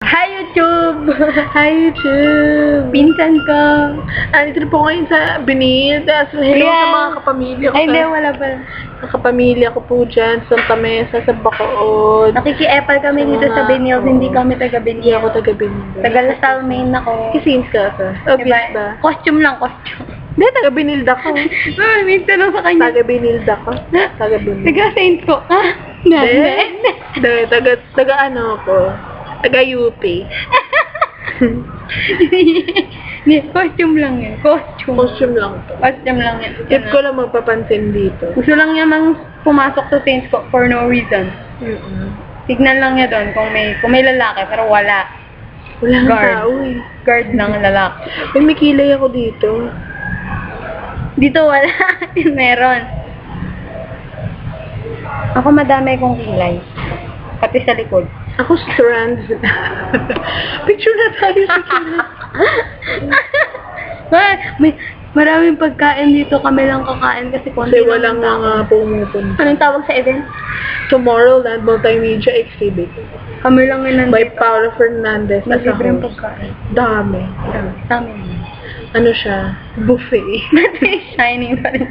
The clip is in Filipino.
Hi, YouTube! Hi, YouTube! Pinsan ko. Andito na po ngayon sa Benita. So, hello sa mga kapamilya ko. Ay, hindi, wala pa. Sa kapamilya ko po dyan, sa Santa Mesa, sa Bacood. Nakiki-epal kami dito sa Benil. Hindi kami taga Hindi Benil. ako taga Benil. Taga Lasal, Maine ako. Kisins ka ka. Obvious ba? Costume lang, costume. Hindi, taga Benilda ko. Minsan lang sa kanya. Taga Benilda ko. Taga Benilda. Taga Saint ko. Ha? Hindi, taga ano ko. Taga UP. Hindi, costume lang yan. Costume. Costume lang to. Costume lang yan. Tip ko lang magpapansin dito. Gusto lang niya mang pumasok sa Saints ko for no reason. Tignan lang niya doon kung may lalaki, pero wala. Wala nga Guard. tao eh. Guard lang ang lalaki. May kilay ako dito. Dito wala. Meron. Ako madami kong kilay. Pati sa likod. Ako strands. Picture na tayo sa Maraming pagkain dito. Kami lang kakain kasi konti Kasi lang walang ang mga tao. pumupunta. Anong tawag sa event? Tomorrowland Multimedia Exhibit. Kami lang yun By nandito. Paula Fernandez. as a Libreng host. pagkain. Dami. Sa amin. Ano siya? Buffet. Shining pa rin.